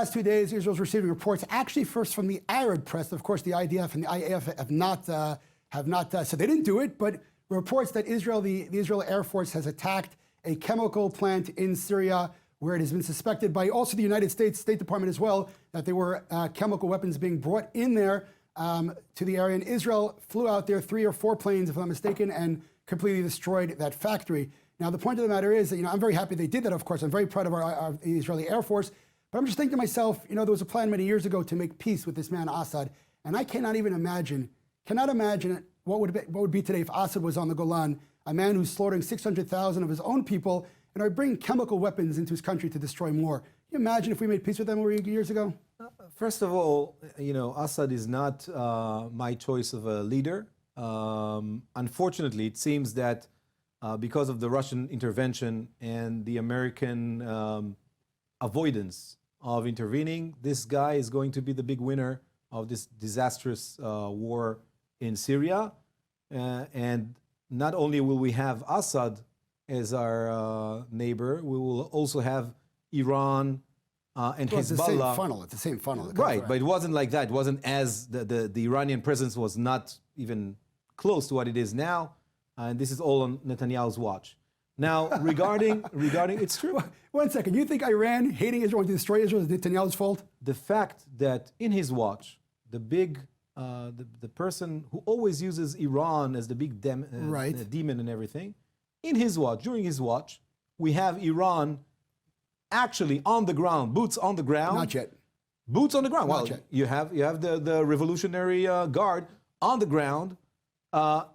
last 2 days, Israel's receiving reports, actually first from the Arab press. Of course, the IDF and the IAF have not said they didn't do it, but reports that the Israel Air Force has attacked a chemical plant in Syria, where it has been suspected by also the United States State Department as well that there were chemical weapons being brought in there to the area. And Israel flew out there 3 or 4 planes, if I'm not mistaken, and completely destroyed that factory. Now, the point of the matter is that, I'm very happy they did that, of course. I'm very proud of our Israeli Air Force. But I'm just thinking to myself, there was a plan many years ago to make peace with this man, Assad. And I cannot imagine what would be today if Assad was on the Golan, a man who's slaughtering 600,000 of his own people and bringing chemical weapons into his country to destroy more. Can you imagine if we made peace with them years ago? First of all, Assad is not my choice of a leader. Unfortunately, it seems that because of the Russian intervention and the American avoidance of intervening, this guy is going to be the big winner of this disastrous war in Syria. And not only will we have Assad as our neighbor, we will also have Iran and Hezbollah. It's the same funnel. Right, but it wasn't like that. It wasn't as the Iranian presence was not even close to what it is now. And this is all on Netanyahu's watch. Now, regarding it's true. 1 second. You think Iran hating Israel to destroy Israel is Netanyahu's fault? The fact that in his watch, the person who always uses Iran as the big demon and everything, in his watch, during his watch, we have Iran actually on the ground, boots on the ground. Not yet. Boots on the ground. Not Well, yet. you have the Revolutionary Guard on the ground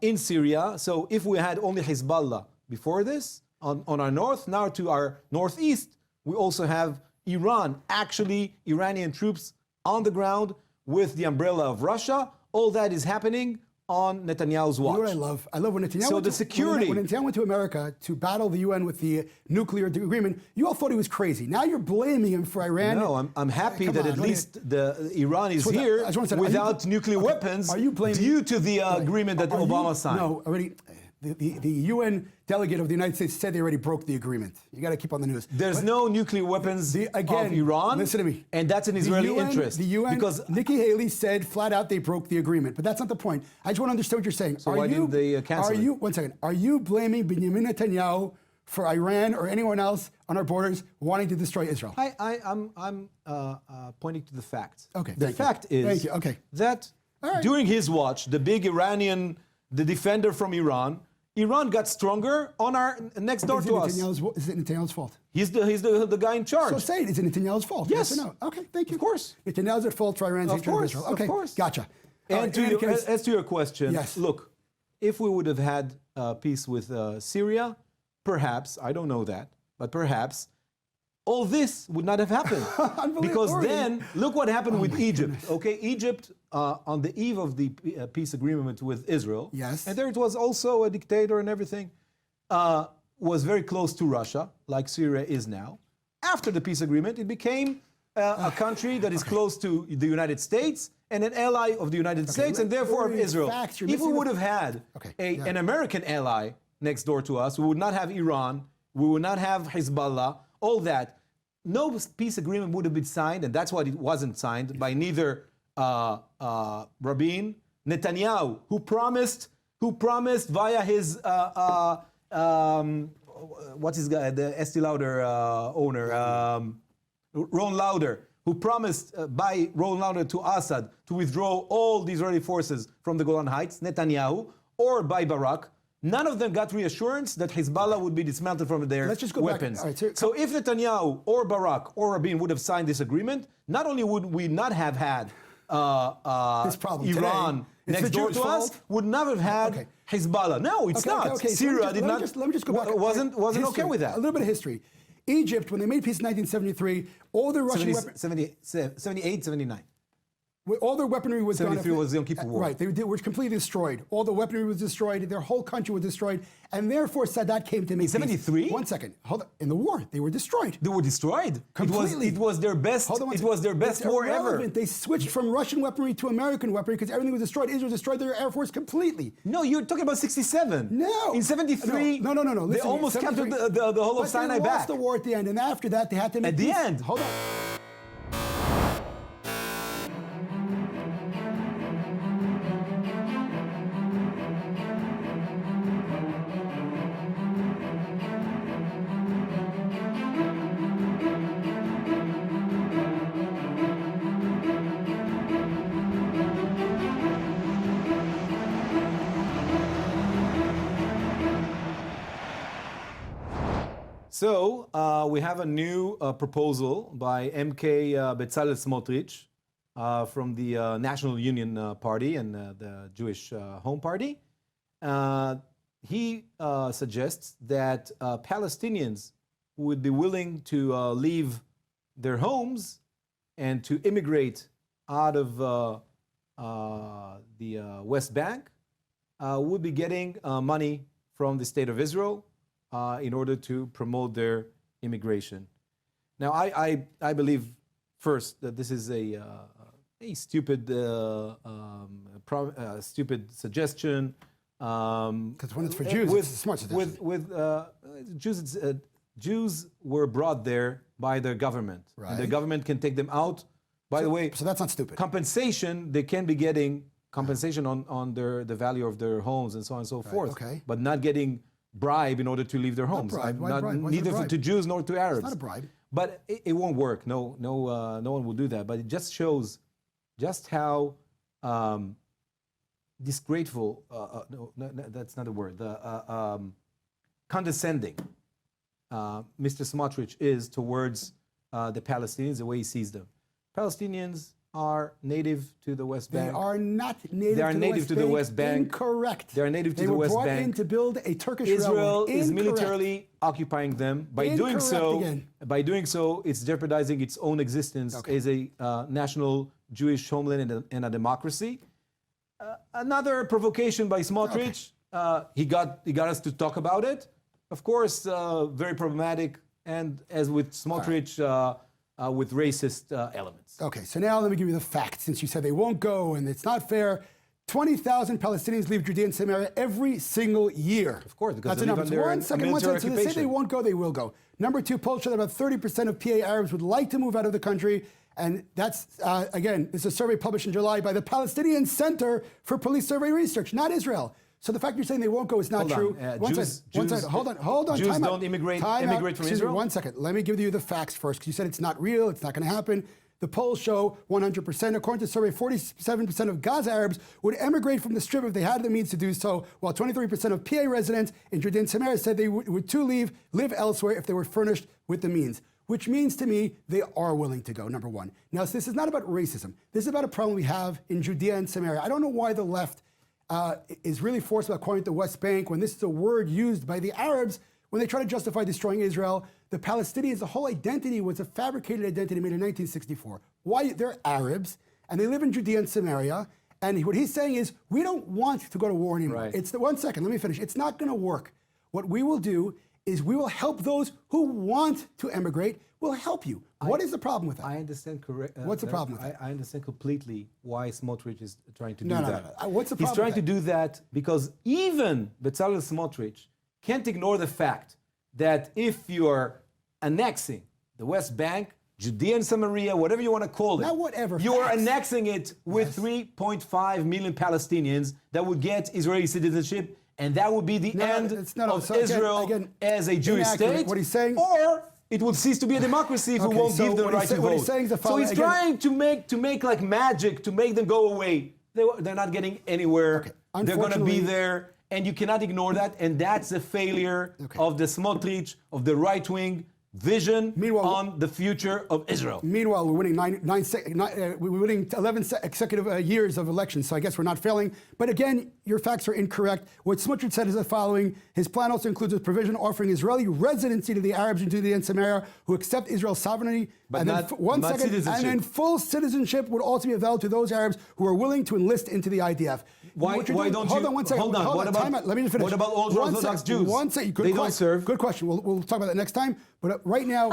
in Syria. So if we had only Hezbollah before this on our north, now to our northeast, we also have Iran, actually Iranian troops on the ground with the umbrella of Russia. All that is happening on Netanyahu's watch. You know what I love? I love when Netanyahu So the security... When Netanyahu went to America to battle the UN with the nuclear agreement, you all thought he was crazy. Now you're blaming him for Iran. No, I'm happy that at least Iran is here without nuclear weapons due to the agreement that Obama signed. No, already... The UN delegate of the United States said they already broke the agreement. You got to keep on the news. There's no nuclear weapons of Iran. Listen to me. And that's an Israeli interest. The UN, because Nikki Haley said flat out they broke the agreement. But that's not the point. I just want to understand what you're saying. So why didn't they cancel it? 1 second. Are you blaming Benjamin Netanyahu for Iran or anyone else on our borders wanting to destroy Israel? I'm pointing to the facts. Okay. The fact is that during his watch, the big Iranian, the defender from Iran got stronger on our next door to us. Is it Netanyahu's fault? He's the guy in charge. So say it. Is it Netanyahu's fault? Yes. Or no? Okay, thank you. Of course. Netanyahu's at fault for Iran's hatred of Israel. Okay, of course. Gotcha. And as to your question, yes. Look, if we would have had peace with Syria, perhaps, I don't know that, but perhaps, all this would not have happened. Because then, look what happened with Egypt. Goodness. Okay, Egypt, on the eve of the peace agreement with Israel, yes, and there it was also a dictator and everything, was very close to Russia, like Syria is now. After the peace agreement, it became a country that is close to the United States and an ally of the United States and therefore of Israel. If we would have had an American ally next door to us, we would not have Iran, we would not have Hezbollah, all that. No peace agreement would have been signed, and that's why it wasn't signed by neither Rabin, Netanyahu, who promised via his what's his guy, the Estee Lauder owner, Ron Lauder, who promised by Ron Lauder to Assad to withdraw all the Israeli forces from the Golan Heights, Netanyahu, or by Barak. None of them got reassurance that Hezbollah would be dismantled from their weapons. So if Netanyahu or Barak or Rabin would have signed this agreement, not only would we not have had Iran next door to us, would not have had Hezbollah. No, it's not. Syria did not. Let me just go back. Wasn't okay with that. A little bit of history. Egypt, when they made peace in 1973, all the Russian weapons... 78, 79. All their weaponry was gone. 73 was the Yom Kippur War. Right, they were completely destroyed. All the weaponry was destroyed. Their whole country was destroyed, and therefore Sadat came to make peace. 73? 1 second, hold on. In the war, they were destroyed. They were destroyed. Completely. It was their best. It was their best war ever. They switched from Russian weaponry to American weaponry because everything was destroyed. Israel destroyed their air force completely. No, you're talking about 67. No. In 73. No. Listen, they almost captured the whole of Sinai back. They lost the war at the end, and after that, they had to make peace. At the end. Hold on. So we have a new proposal by MK Bezalel Smotrich from the National Union Party and the Jewish Home Party. He suggests that Palestinians would be willing to leave their homes and to immigrate out of the West Bank would be getting money from the State of Israel in order to promote their immigration. Now, I believe first that this is a stupid, stupid suggestion. Because when it's for Jews, it's a smart suggestion. Jews were brought there by their government. Right. And the government can take them out. By the way, so that's not stupid. Compensation, they can be getting compensation on the value of their homes and so on and so forth. Okay. But not getting bribe in order to leave their homes. Bribe. Why bribe? Why is it Neither bribe? to Jews nor to Arabs. It's not a bribe. But it won't work. No one will do that. But it just shows just how disgraceful. No, that's not a word. Condescending Mr. Smotrich is towards the Palestinians, the way he sees them. Palestinians are native to the West Bank. They are not native. They are native to the West Bank. Incorrect. They are native to the West They were brought Bank. in to build a Turkish Israel railroad. is Incorrect. militarily occupying them. By doing Incorrect so, it's jeopardizing its own existence as a national Jewish homeland and a democracy. Another provocation by Smotrich. He got us to talk about it. Of course, very problematic, and as with Smotrich, with racist elements. Okay, so now let me give you the facts, since you said they won't go and it's not fair. 20,000 Palestinians leave Judea and Samaria every single year. Of course, because that's they live enough. under One a second. military So they say they occupation. won't go, they will go. Number two, polls show that about 30% of PA Arabs would like to move out of the country. And that's, again, this is a survey published in July by the Palestinian Center for Police Survey Research, not Israel. So the fact you're saying they won't go is not true. One second. Hold on. Jews Time out. don't immigrate Time from out. Excuse me, Israel? 1 second. Let me give you the facts first, because you said it's not real, it's not going to happen. The polls show 100%. According to the survey, 47% of Gaza Arabs would emigrate from the Strip if they had the means to do so, while 23% of PA residents in Judea and Samaria said they would to live elsewhere if they were furnished with the means. Which means to me, they are willing to go, number one. Now, this is not about racism. This is about a problem we have in Judea and Samaria. I don't know why the left is really forced about calling it the West Bank when this is a word used by the Arabs when they try to justify destroying Israel. The Palestinians, the whole identity was a fabricated identity made in 1964. Why? They're Arabs, and they live in Judea and Samaria, and what he's saying is, we don't want to go to war anymore. Right. It's 1 second, let me finish. It's not going to work. What we will do is we will help those who want to emigrate. We'll help you. What is the problem with that? I understand correct. What's the problem with that? I understand completely why Smotrich is trying to do No. that. What's the problem? He's trying with to do that because even Bezalel Smotrich can't ignore the fact that if you're annexing the West Bank, Judea and Samaria, whatever you want to call it, Not whatever, you are facts. annexing it with Yes. 3.5 million Palestinians that would get Israeli citizenship, and that would be the end of So again- Israel again, as a Jewish inaccurate. state. What he's saying- Or it would cease to be a democracy if we Okay, won't so give them what the he's right to what vote. he's saying is the So following- he's again- trying to make like magic to make them go away. They're not getting anywhere. Okay. They're going to be Unfortunately- there, and you cannot ignore that. And that's the failure of the Smotrich, of the right-wing vision Meanwhile- on the future of Israel. Meanwhile, we're winning we're winning 11 consecutive years of elections, so I guess we're not failing. But again, your facts are incorrect. What Smotrich said is the following: his plan also includes a provision offering Israeli residency to the Arabs in Judea and Samaria who accept Israel's sovereignty. But and not- then, not citizenship. and then full citizenship would also be available to those Arabs who are willing to enlist into the IDF. Why What you're don't doing- you- hold on 1 second. hold on, what about- Time out. Let me just finish. what about all 1 Orthodox second. Jews? 1 second. Good They don't question. serve. Good question. We'll talk about that next time. But right now,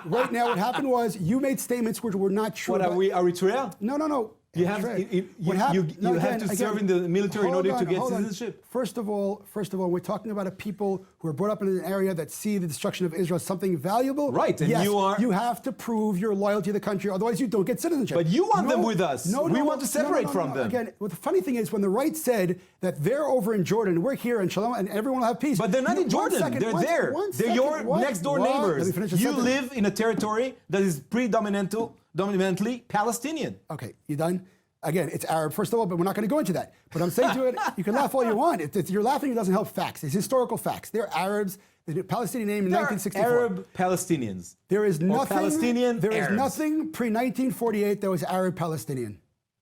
what happened was you made statements which were not true. What are about- we, Eritrea? No. You have- Right. you- What you- happened- you have to serve in the military in hold order to get hold citizenship. First of all, we're talking about a people who are brought up in an area that see the destruction of Israel as something valuable. Right, and yes, you have to prove your loyalty to the country, otherwise you don't get citizenship. But you want them with us. We want to separate from them. Again, well, the funny thing is when the right said that they're over in Jordan, we're here in Shalom, and everyone will have peace. But they're not in Jordan. They're there. They're your next door neighbors. Let me finish the You sentence. live in a territory that is predominantly Palestinian. Okay, you done? Again, it's Arab, first of all, but we're not going to go into that. But I'm saying to it, you can laugh all you want. You're laughing, it doesn't help facts. It's historical facts. They're Arabs. the Palestinian name in There are 1964. Arab Palestinians. There is nothing. Palestinian There is Arabs. nothing pre-1948 that was Arab Palestinian.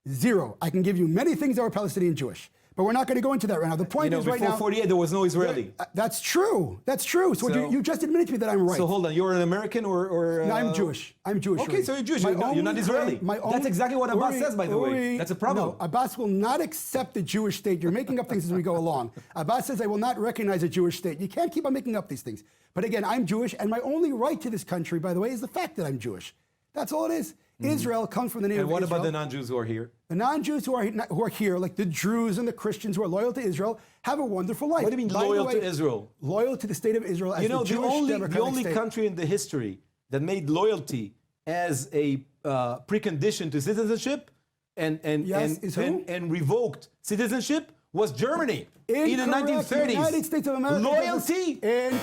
Zero. I can give you many things that were Palestinian Jewish, but we're not going to go into that right now. The point is, right before now, 48, there was no Israeli. That's true. That's true. So, So- you just admitted to me that I'm right. So hold on, you're an American or No, I'm Jewish. I'm Jewish. Okay, Uri. so you're Jewish. My You're not only Israeli. claim- That's exactly what Abbas says, by the way. That's a problem. No, Abbas will not accept the Jewish state. You're making up things as we go along. Abbas says, I will not recognize a Jewish state. You can't keep on making up these things. But again, I'm Jewish, and my only right to this country, by the way, is the fact that I'm Jewish. That's all it is. Israel comes from the name And of what Israel. about the non-Jews who are here? The non-Jews who are here, like the Druze and the Christians who are loyal to Israel, have a wonderful life. What do you mean By the loyal way, to Israel? Loyal to the state of Israel as You know, the Jewish the democratic only state. country in the history that made loyalty as a precondition to citizenship Yes, is who? and revoked citizenship was Germany in the Incorrect. 1930s. The United States of America. Loyalty. And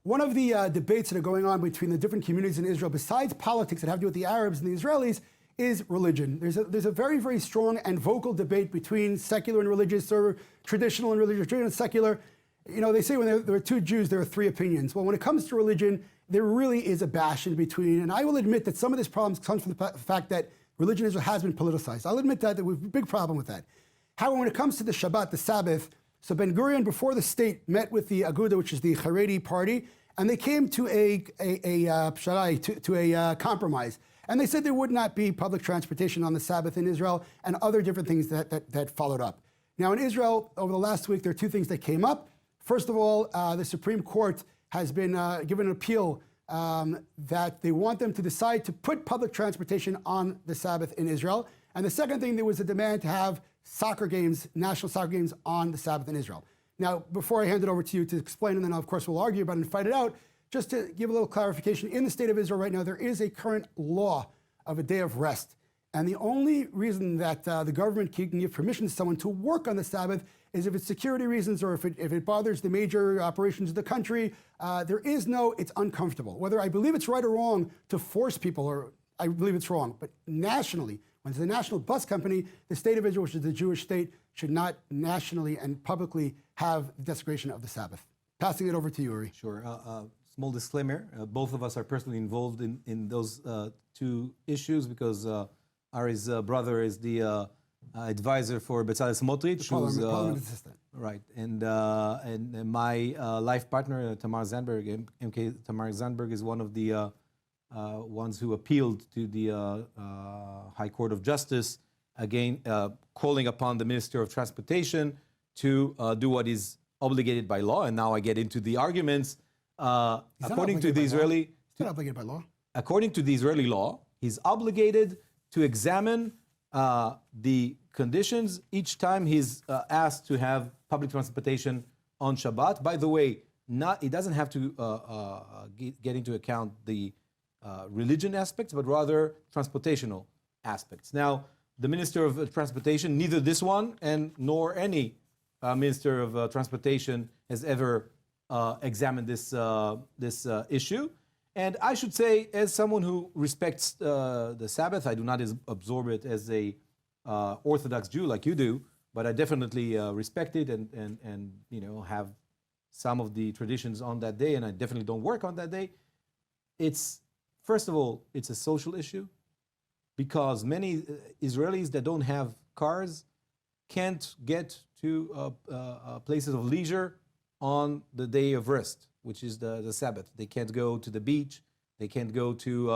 one of the debates that are going on between the different communities in Israel, besides politics that have to do with the Arabs and the Israelis, is religion. There's a very, very strong and vocal debate between secular and religious, or traditional and religious, traditional and secular. You know, they say when there are two Jews, there are three opinions. Well, when it comes to religion, there really is a bash in between. And I will admit that some of this problem comes from the fact that religion in Israel has been politicized. I'll admit that we have a big problem with that. However, when it comes to the Shabbat, the Sabbath, so Ben Gurion, before the state, met with the Aguda, which is the Haredi party, and they came to a compromise. And they said there would not be public transportation on the Sabbath in Israel and other different things that followed up. Now, in Israel, over the last week, there are two things that came up. First of all, the Supreme Court has been given an appeal that they want them to decide to put public transportation on the Sabbath in Israel. And the second thing, there was a demand to have soccer games, national soccer games, on the Sabbath in Israel. Now, before I hand it over to you to explain, and then of course we'll argue about it and fight it out, just to give a little clarification, in the state of Israel right now, there is a current law of a day of rest. And the only reason that the government can give permission to someone to work on the Sabbath is if it's security reasons or if it bothers the major operations of the country. There is no, it's uncomfortable. Whether I believe it's right or wrong to force people, or I believe it's wrong, but nationally, when it's a national bus company, the state of Israel, which is the Jewish state, should not nationally and publicly have the desecration of the Sabbath. Passing it over to you, Uri. Sure. Small disclaimer, both of us are personally involved in those two issues because Ari's brother is the advisor for Bezalel Smotrich, who's Parliament assistant. right, and my life partner Tamar Zandberg, MK Tamar Zandberg, is one of the ones who appealed to the High Court of Justice, again calling upon the Minister of Transportation to do what is obligated by law. And now I get into the arguments. According to the Israeli, It's not obligated by law. according to the Israeli law, he's obligated to examine the conditions each time he's asked to have public transportation on Shabbat. By the way, he doesn't have to get into account the religion aspects, but rather transportational aspects. Now, the Minister of Transportation, neither this one and nor any Minister of Transportation has ever examined this issue. And I should say, as someone who respects the Sabbath, I do not absorb it as a Orthodox Jew like you do, but I definitely respect it and have some of the traditions on that day, and I definitely don't work on that day. It's, first of all, it's a social issue because many Israelis that don't have cars can't get to places of leisure on the day of rest, which is the Sabbath. They can't go to the beach. They can't go to,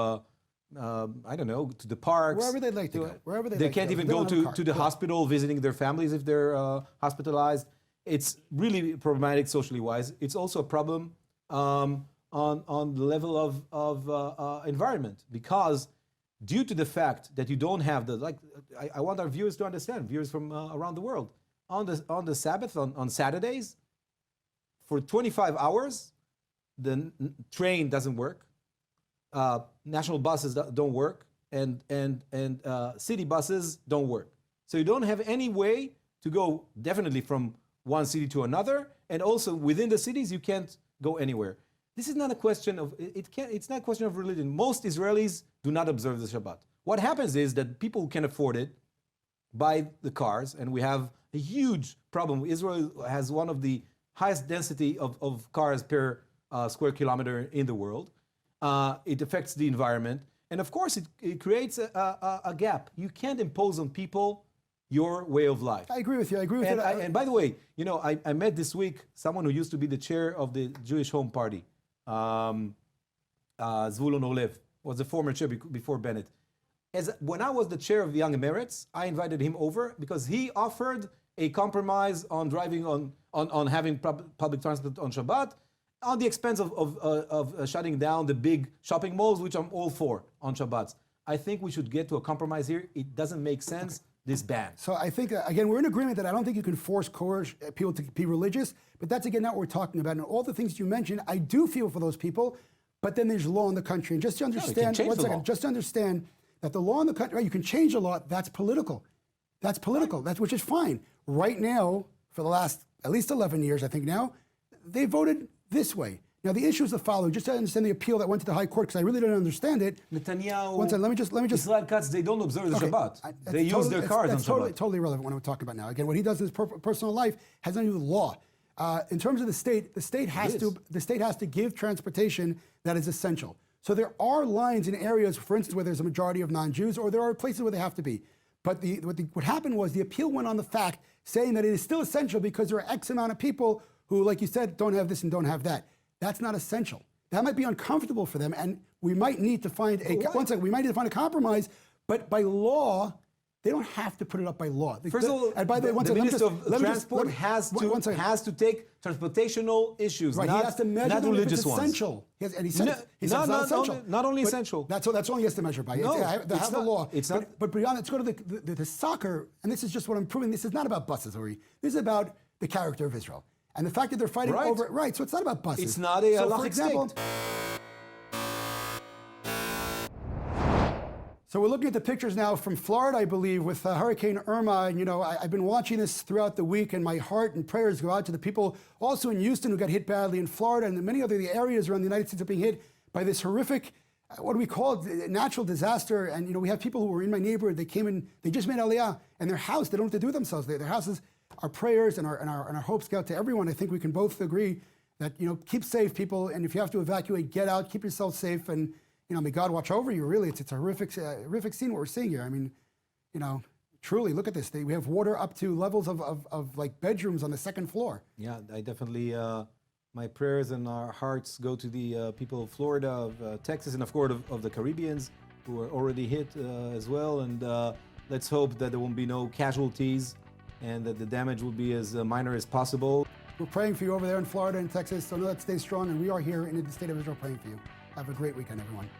I don't know, to the parks. Wherever they'd like to go. Wherever They can't even go to the hospital visiting their families if they're hospitalized. It's really problematic socially wise. It's also a problem on the level of environment, because due to the fact that you don't have I want our viewers to understand, viewers from around the world, on the Sabbath, on Saturdays, for 25 hours, the train doesn't work, national buses don't work, and city buses don't work. So you don't have any way to go definitely from one city to another, and also within the cities you can't go anywhere. This is not a question of it's not a question of religion. Most Israelis do not observe the Shabbat. What happens is that people who can afford it buy the cars, and we have a huge problem. Israel has one of the highest density of cars per square kilometer in the world. It affects the environment, and of course it creates a gap. You can't impose on people your way of life. I agree with you. I agree with you. And by the way, you know, I met this week someone who used to be the chair of the Jewish Home Party, Zvulun Orlev, was the former chair before Bennett. When I was the chair of the Young Emirates, I invited him over because he offered a compromise on driving on having public transport on Shabbat, on the expense of shutting down the big shopping malls, which I'm all for on Shabbats. I think we should get to a compromise here. It doesn't make sense, this ban. So I think, again, we're in agreement that I don't think you can coerce people to be religious, but that's, again, not what we're talking about. And all the things you mentioned, I do feel for those people, but then there's law in the country. And just to understand, just to understand that the law in the country, right, you can change the law, that's political. That's political, which is fine. Right now, for the last at least 11 years, I think now, they voted this way. Now, the issue is the following, just to understand the appeal that went to the High Court, because I really don't understand it. Netanyahu, one second, let me just Israel Katz, they don't observe the Shabbat. They use their cars on Shabbat. Totally irrelevant what I'm talking about now. Again, what he does in his personal life has nothing to do with law. In terms of the state has to give transportation that is essential. So there are lines in areas, for instance, where there's a majority of non-Jews, or there are places where they have to be. But what happened was the appeal went on the fact saying that it is still essential because there are X amount of people who, like you said, don't have this and don't have that. That's not essential. That might be uncomfortable for them, and we might need to find a compromise. But by law, they don't have to put it up by law. First of all, and by the way, the Minister of Transport has to take transportational issues, right, not, he has to measure not religious ones. Essential. And he said it's not essential. Not only essential. That's all he has to measure by. No, they have the law. It's not. But beyond, let's go to the soccer, and this is just what I'm proving. This is not about buses, Uri. This is about the character of Israel. And the fact that they're fighting over it, right? So it's not about buses. It's not a so for example, so we're looking at the pictures now from Florida, I believe, with Hurricane Irma. And, you know, I've been watching this throughout the week, and my heart and prayers go out to the people also in Houston who got hit badly, in Florida, and many other areas around the United States are being hit by this horrific, what do we call it, natural disaster. And, you know, we have people who were in my neighborhood. They came in, they just made Aliyah, and their house, they don't know what to do with themselves. Their houses, our prayers and our hopes go out to everyone. I think we can both agree that, you know, keep safe, people, and if you have to evacuate, get out, keep yourself safe, and, you know, may God watch over you. Really, it's a horrific scene what we're seeing here. I mean, you know, truly, look at this. We have water up to levels of like bedrooms on the second floor. Yeah, I definitely, my prayers and our hearts go to the people of Florida, of Texas, and of course of the Caribbeans who are already hit as well. And let's hope that there won't be no casualties and that the damage will be as minor as possible. We're praying for you over there in Florida and Texas, so know that stay strong, and we are here in the state of Israel praying for you. Have a great weekend, everyone.